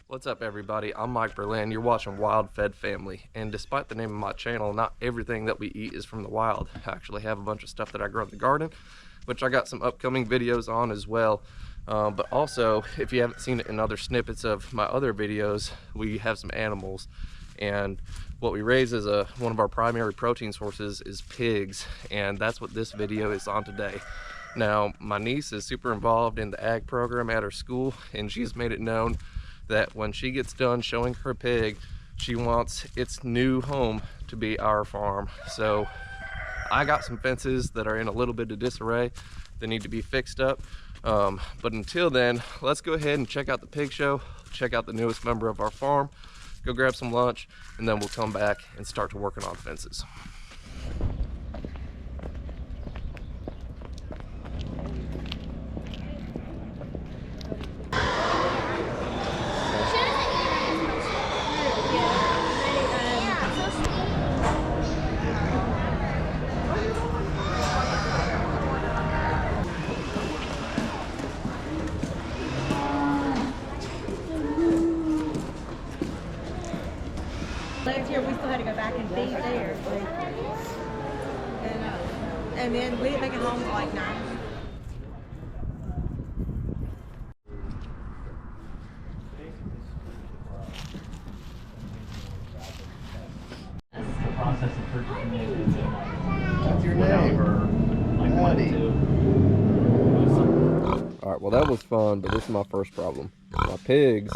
What's up, everybody? I'm Mike Berlin. You're watching Wild Fed Family, and despite the name of my channel, not everything that we eat is from the wild. I actually have a bunch of stuff that I grow in the garden, which I got some upcoming videos on as well. But also, if you haven't seen it in other snippets of my other videos, we have some animals, and what we raise as one of our primary protein sources is pigs, and that's what this video is on today. Now, my niece is super involved in the ag program at her school, and she's made it known that when she gets done showing her pig, she wants its new home to be our farm. So I got some fences that are in a little bit of disarray that need to be fixed up. But until then, let's go ahead and check out the pig show, check out the newest member of our farm, go grab some lunch, and then we'll come back and start to working on fences. Last year we still had to go back and feed there. And then we didn't make it home till like 9. Process of purchasing it is What's your name? All right, well that was fun, but this is my first problem. My pigs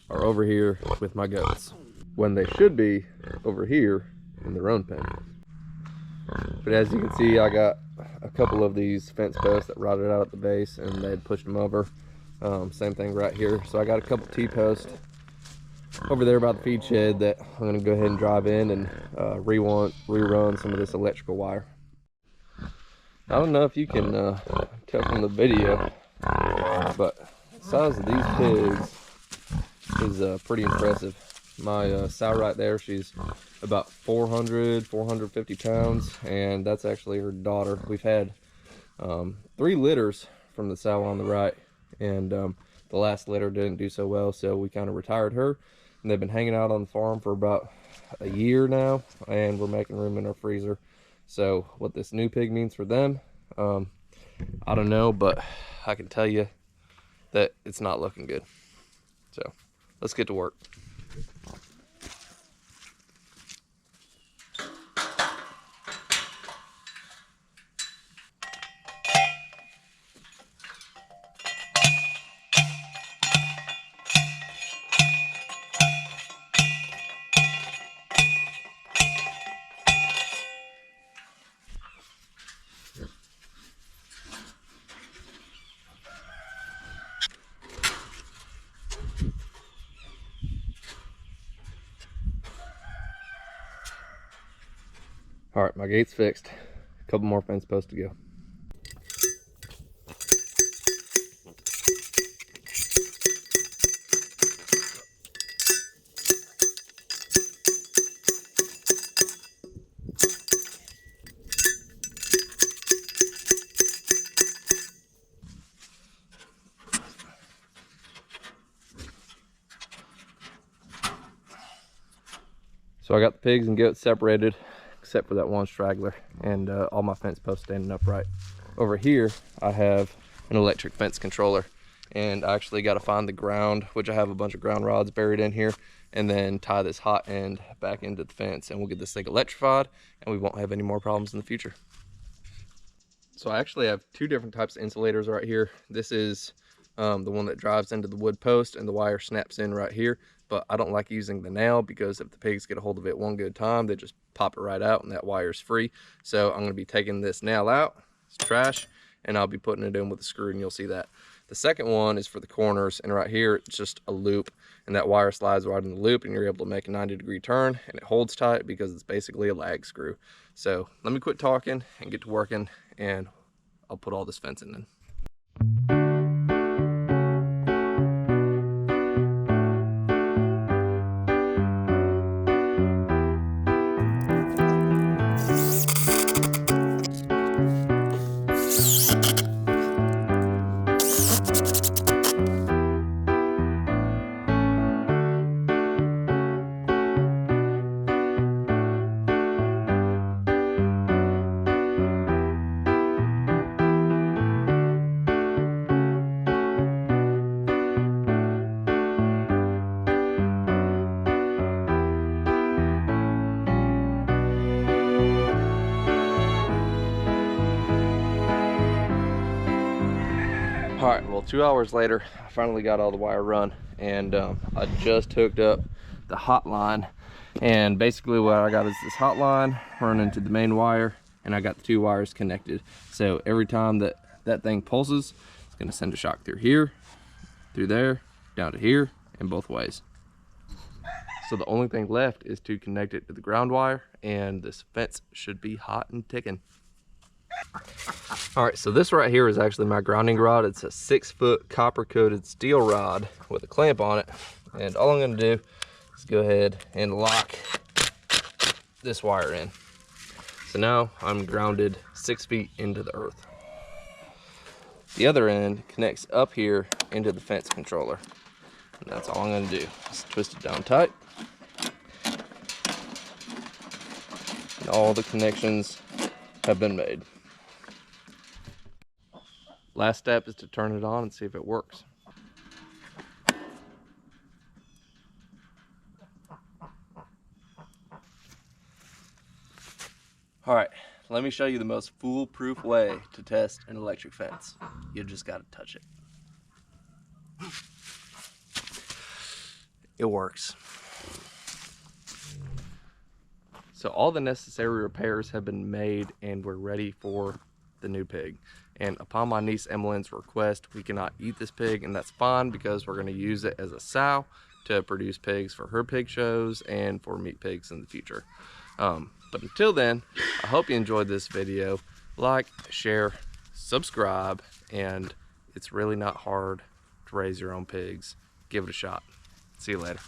are over here with my goats, when they should be over here in their own pen. But as you can see, I got a couple of these fence posts that rotted out at the base and they had pushed them over. Same thing right here. So I got a couple T-posts over there by the feed shed that I'm gonna go ahead and drive in and rerun some of this electrical wire. I don't know if you can tell from the video, but the size of these pigs is pretty impressive. My sow right there, she's about 450 pounds, and that's actually her daughter. We've had 3 litters from the sow on the right, and the last litter didn't do so well, so we kind of retired her, and they've been hanging out on the farm for about a year now, and we're making room in our freezer. So what this new pig means for them, I don't know, but I can tell you that it's not looking good. So let's get to work. All right, my gate's fixed. A couple more fence posts to go. So I got the pigs and goats separated, except for that one straggler, and all my fence posts standing upright. Over here, I have an electric fence controller, and I actually got to find the ground, which I have a bunch of ground rods buried in here, and then tie this hot end back into the fence, and we'll get this thing electrified, and we won't have any more problems in the future. So I actually have 2 different types of insulators right here. This is the one that drives into the wood post, and the wire snaps in right here. But I don't like using the nail, because if the pigs get a hold of it one good time, they just pop it right out and that wire's free. So I'm going to be taking this nail out, it's trash, and I'll be putting it in with a screw, and you'll see that. The second one is for the corners, and right here it's just a loop, and that wire slides right in the loop, and you're able to make a 90-degree turn, and it holds tight because it's basically a lag screw. So let me quit talking and get to working, and I'll put all this fencing in. 2 hours later, I finally got all the wire run, and I just hooked up the hotline. And basically what I got is this hotline running to the main wire, and I got the 2 wires connected. So every time that thing pulses, it's gonna send a shock through here, through there, down to here, and both ways. So the only thing left is to connect it to the ground wire, and this fence should be hot and ticking. All right, so this right here is actually my grounding rod. It's a 6-foot copper coated steel rod with a clamp on it. And all I'm gonna do is go ahead and lock this wire in. So now I'm grounded 6 feet into the earth. The other end connects up here into the fence controller. And that's all I'm gonna do. Just twist it down tight. And all the connections have been made. Last step is to turn it on and see if it works. All right, let me show you the most foolproof way to test an electric fence. You just gotta touch it. It works. So all the necessary repairs have been made, and we're ready for the new pig. And upon my niece Emmeline's request, we cannot eat this pig, and that's fine because we're going to use it as a sow to produce pigs for her pig shows and for meat pigs in the future. But until then, I hope you enjoyed this video. Like, share, subscribe, and it's really not hard to raise your own pigs. Give it a shot. See you later.